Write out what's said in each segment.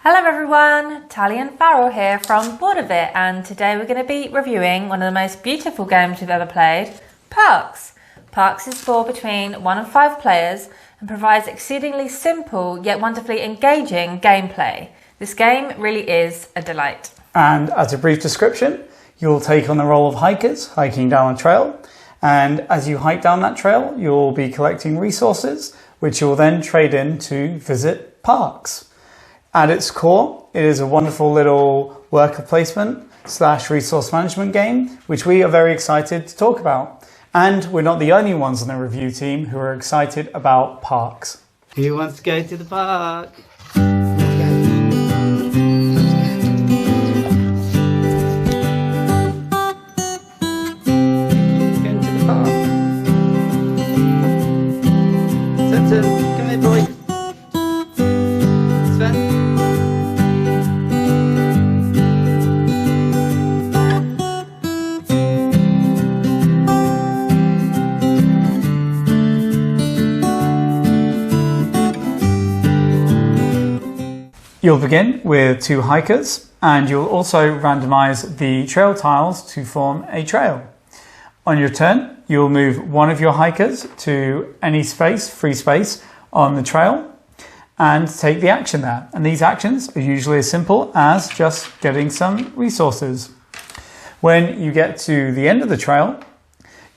Hello everyone, Tally and Farrell here from Board of It, and today we're going to be reviewing one of the most beautiful games we've ever played, Parks. Parks is for between 1 and 5 players and provides exceedingly simple yet wonderfully engaging gameplay. This game really is a delight. And as a brief description, you'll take on the role of hikers hiking down a trail, and as you hike down that trail you'll be collecting resources which you'll then trade in to visit parks. At its core, it is a wonderful little worker placement / resource management game, which we are very excited to talk about. And we're not the only ones on the review team who are excited about Parks. Who wants to go to the park? Going to the park. Spencer, come here, boy. Sven. You'll begin with 2 hikers, and you'll also randomize the trail tiles to form a trail. On your turn, you'll move one of your hikers to any free space on the trail, and take the action there. And these actions are usually as simple as just getting some resources. When you get to the end of the trail,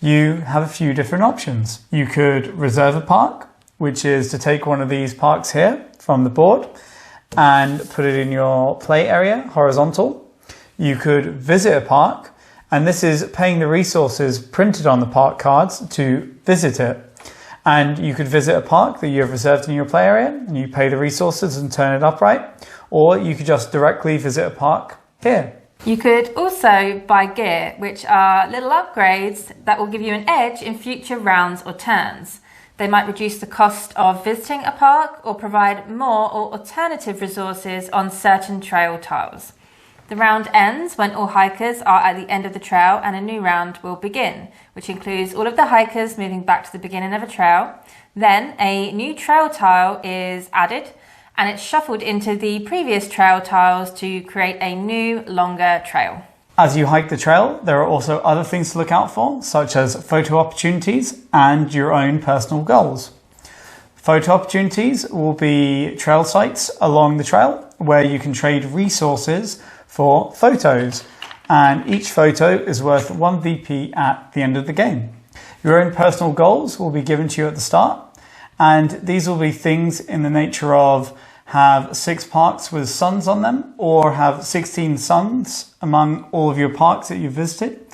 you have a few different options. You could reserve a park, which is to take one of these parks here from the board and put it in your play area, horizontal. You could visit a park, and this is paying the resources printed on the park cards to visit it. And you could visit a park that you have reserved in your play area, and you pay the resources and turn it upright, or you could just directly visit a park here. You could also buy gear, which are little upgrades that will give you an edge in future rounds or turns. They might reduce the cost of visiting a park or provide more or alternative resources on certain trail tiles. The round ends when all hikers are at the end of the trail and a new round will begin, which includes all of the hikers moving back to the beginning of a trail. Then a new trail tile is added and it's shuffled into the previous trail tiles to create a new, longer trail. As you hike the trail, there are also other things to look out for, such as photo opportunities and your own personal goals. Photo opportunities will be trail sites along the trail where you can trade resources for photos, and each photo is worth 1 VP at the end of the game. Your own personal goals will be given to you at the start, and these will be things in the nature of have 6 parks with suns on them, or have 16 suns among all of your parks that you've visited.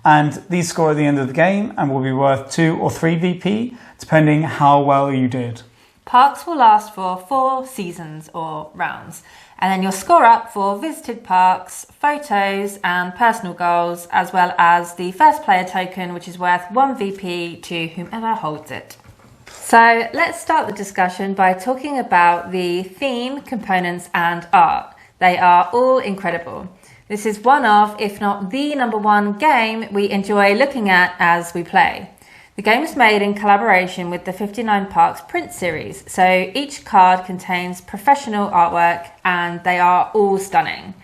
And these score at the end of the game and will be worth 2 or 3 VP, depending how well you did. Parks will last for 4 seasons or rounds, and then you'll score up for visited parks, photos and personal goals, as well as the first player token, which is worth 1 VP to whomever holds it. So let's start the discussion by talking about the theme, components and art. They are all incredible. This is one of, if not the #1 game we enjoy looking at as we play. The game is made in collaboration with the 59 Parks print series, so each card contains professional artwork and they are all stunning.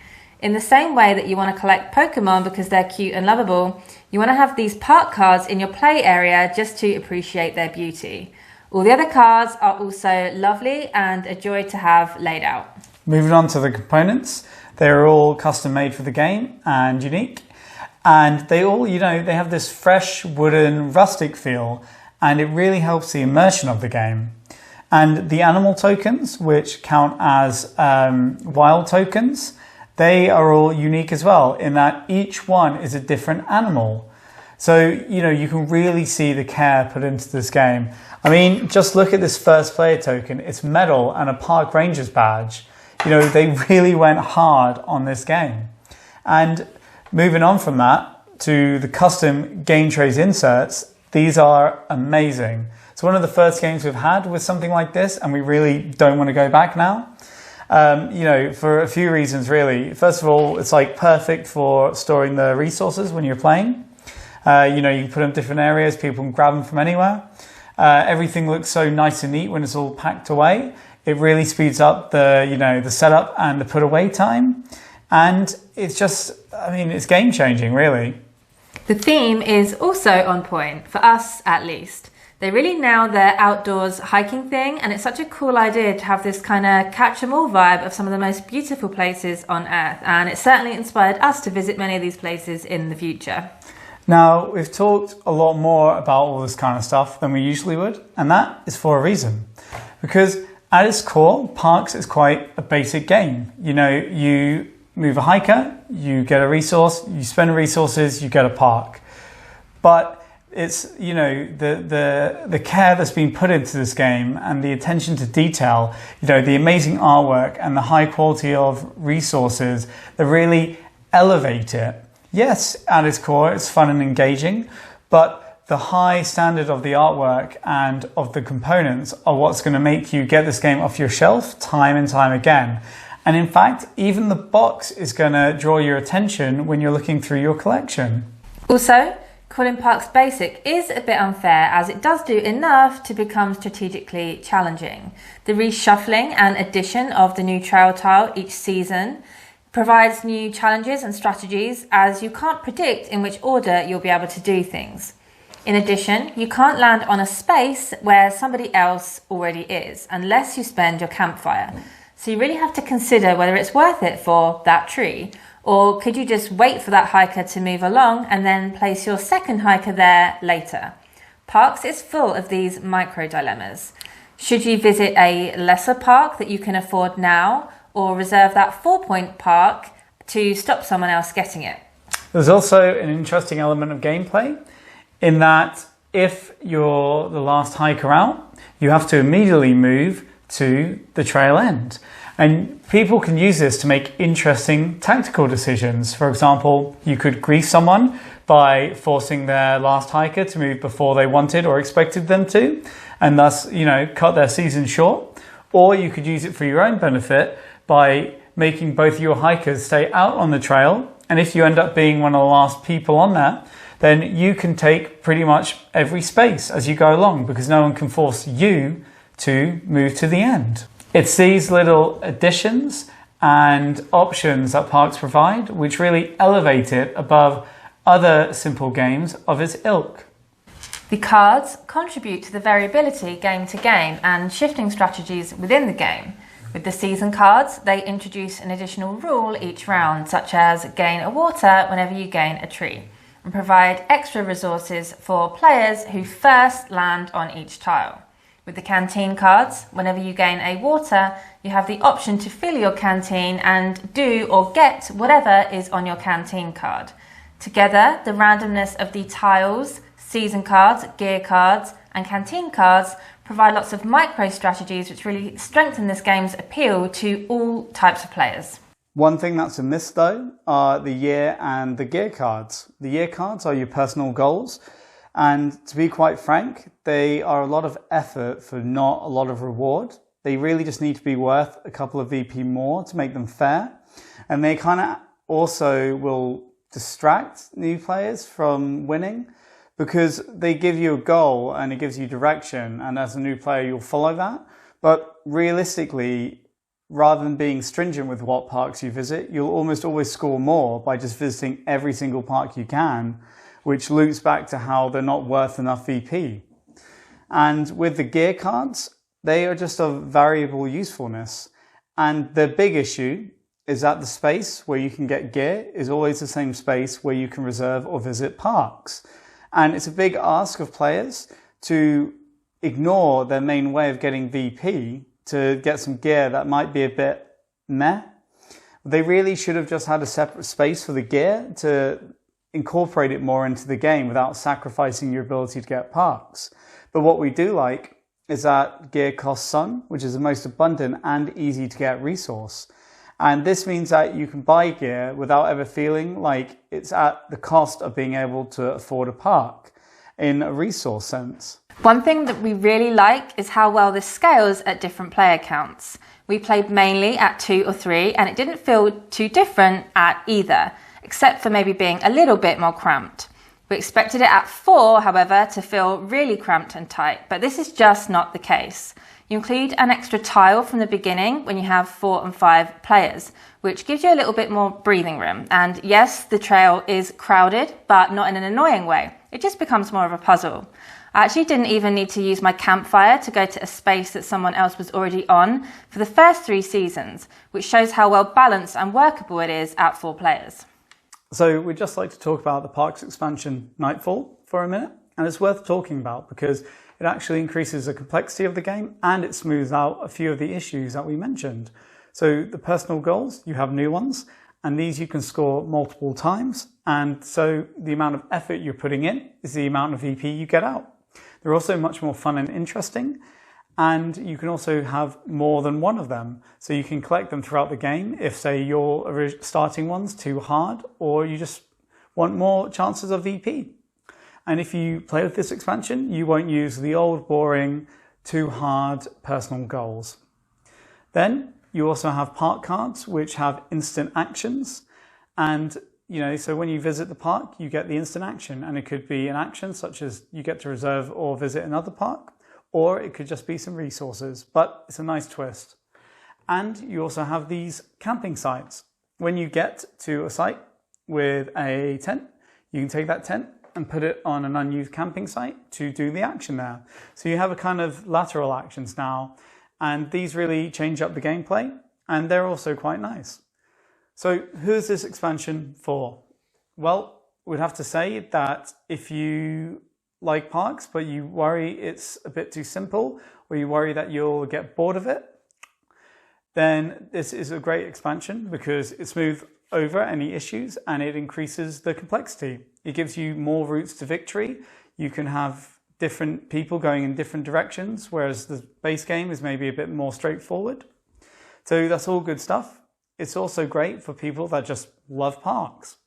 In the same way that you want to collect Pokemon because they're cute and lovable, you want to have these park cards in your play area just to appreciate their beauty. All the other cards are also lovely and a joy to have laid out. Moving on to the components, they're all custom made for the game and unique. And they all, they have this fresh wooden rustic feel, and it really helps the immersion of the game. And the animal tokens, which count as wild tokens, they are all unique as well, in that each one is a different animal. So, you can really see the care put into this game. I mean, just look at this first player token. It's metal and a park ranger's badge. They really went hard on this game. And moving on from that to the custom game trays inserts, these are amazing. It's one of the first games we've had with something like this, and we really don't want to go back now. For a few reasons, really. First of all, it's perfect for storing the resources when you're playing. You can put them in different areas, people can grab them from anywhere. Everything looks so nice and neat when it's all packed away. It really speeds up the setup and the put away time. And it's just, it's game changing, really. The theme is also on point, for us at least. They really nail their outdoors hiking thing, and it's such a cool idea to have this kind of catch-em-all vibe of some of the most beautiful places on Earth, and it certainly inspired us to visit many of these places in the future. Now, we've talked a lot more about all this kind of stuff than we usually would, and that is for a reason. Because at its core, Parks is quite a basic game. You move a hiker, you get a resource, you spend resources, you get a park. But it's, the care that's been put into this game and the attention to detail, the amazing artwork and the high quality of resources that really elevate it. Yes, at its core, it's fun and engaging, but the high standard of the artwork and of the components are what's going to make you get this game off your shelf time and time again. And in fact, even the box is going to draw your attention when you're looking through your collection. Also, calling Parks basic is a bit unfair, as it does do enough to become strategically challenging. The reshuffling and addition of the new trail tile each season provides new challenges and strategies, as you can't predict in which order you'll be able to do things. In addition, you can't land on a space where somebody else already is, unless you spend your campfire. So you really have to consider whether it's worth it for that tree, or could you just wait for that hiker to move along and then place your second hiker there later? Parks is full of these micro dilemmas. Should you visit a lesser park that you can afford now, or reserve that 4-point park to stop someone else getting it? There's also an interesting element of gameplay in that if you're the last hiker out, you have to immediately move to the trail end. And people can use this to make interesting tactical decisions. For example, you could grief someone by forcing their last hiker to move before they wanted or expected them to, and thus, cut their season short. Or you could use it for your own benefit by making both your hikers stay out on the trail. And if you end up being one of the last people on that, then you can take pretty much every space as you go along, because no one can force you to move to the end. It's these little additions and options that Parks provide which really elevate it above other simple games of its ilk. The cards contribute to the variability game to game and shifting strategies within the game. With the season cards, they introduce an additional rule each round, such as gain a water whenever you gain a tree, and provide extra resources for players who first land on each tile. With the canteen cards, whenever you gain a water, you have the option to fill your canteen and do or get whatever is on your canteen card. Together, the randomness of the tiles, season cards, gear cards, and canteen cards provide lots of micro strategies which really strengthen this game's appeal to all types of players. One thing that's amiss though are the year and the gear cards. The year cards are your personal goals, and to be quite frank, they are a lot of effort for not a lot of reward. They really just need to be worth a couple of VP more to make them fair, and they kind of also will distract new players from winning, because they give you a goal and it gives you direction, and as a new player you'll follow that. But realistically, rather than being stringent with what parks you visit, you'll almost always score more by just visiting every single park you can, which loops back to how they're not worth enough VP. And with the gear cards, they are just of variable usefulness. And the big issue is that the space where you can get gear is always the same space where you can reserve or visit parks. And it's a big ask of players to ignore their main way of getting VP to get some gear that might be a bit meh. They really should have just had a separate space for the gear to incorporate it more into the game without sacrificing your ability to get parks. But what we do like is that gear costs some, which is the most abundant and easy to get resource. And this means that you can buy gear without ever feeling like it's at the cost of being able to afford a park in a resource sense. One thing that we really like is how well this scales at different player counts. We played mainly at 2 or 3, and it didn't feel too different at either, except for maybe being a little bit more cramped. We expected it at 4, however, to feel really cramped and tight, but this is just not the case. You include an extra tile from the beginning when you have 4 and 5 players, which gives you a little bit more breathing room. And yes, the trail is crowded, but not in an annoying way. It just becomes more of a puzzle. I actually didn't even need to use my campfire to go to a space that someone else was already on for the first 3 seasons, which shows how well balanced and workable it is at 4 players. So we'd just like to talk about the park's expansion Nightfall for a minute, and it's worth talking about because it actually increases the complexity of the game and it smooths out a few of the issues that we mentioned. So the personal goals, you have new ones, and these you can score multiple times, and so the amount of effort you're putting in is the amount of VP you get out. They're also much more fun and interesting, and you can also have more than one of them. So you can collect them throughout the game if, say, your starting one's too hard or you just want more chances of VP. And if you play with this expansion, you won't use the old, boring, too hard personal goals. Then you also have park cards, which have instant actions. And so when you visit the park, you get the instant action, and it could be an action such as you get to reserve or visit another park, or it could just be some resources, but it's a nice twist. And you also have these camping sites. When you get to a site with a tent, you can take that tent and put it on an unused camping site to do the action there. So you have a kind of lateral actions now, and these really change up the gameplay, and they're also quite nice. So who's this expansion for? Well, we'd have to say that if you like parks, but you worry it's a bit too simple, or you worry that you'll get bored of it, then this is a great expansion because it smooths over any issues and it increases the complexity. It gives you more routes to victory. You can have different people going in different directions, whereas the base game is maybe a bit more straightforward. So that's all good stuff. It's also great for people that just love parks.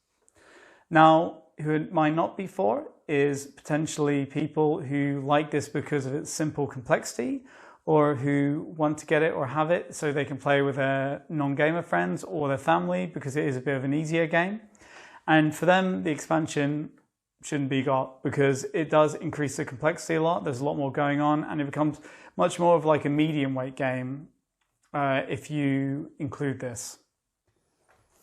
Now, who it might not be for is potentially people who like this because of its simple complexity, or who want to get it or have it so they can play with their non-gamer friends or their family because it is a bit of an easier game. And for them, the expansion shouldn't be got because it does increase the complexity a lot. There's a lot more going on, and it becomes much more of like a medium weight game if you include this.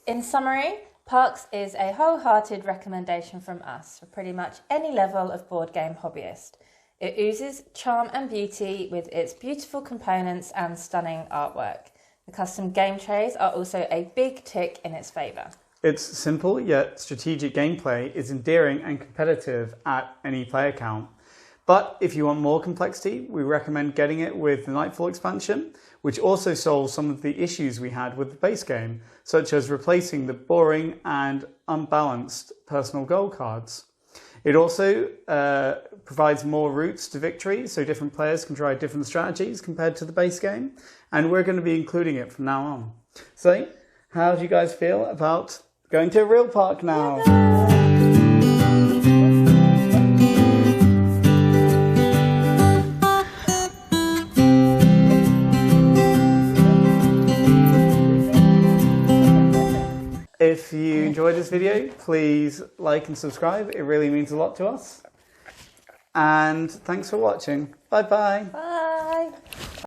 In summary, Parks is a wholehearted recommendation from us for pretty much any level of board game hobbyist. It oozes charm and beauty with its beautiful components and stunning artwork. The custom game trays are also a big tick in its favour. Its simple yet strategic gameplay is endearing and competitive at any player count. But if you want more complexity, we recommend getting it with the Nightfall expansion, which also solves some of the issues we had with the base game, such as replacing the boring and unbalanced personal goal cards. It also provides more routes to victory, so different players can try different strategies compared to the base game, and we're going to be including it from now on. So, how do you guys feel about going to a real park now? If you enjoyed this video, please like and subscribe. It really means a lot to us. And thanks for watching. Bye-bye. Bye.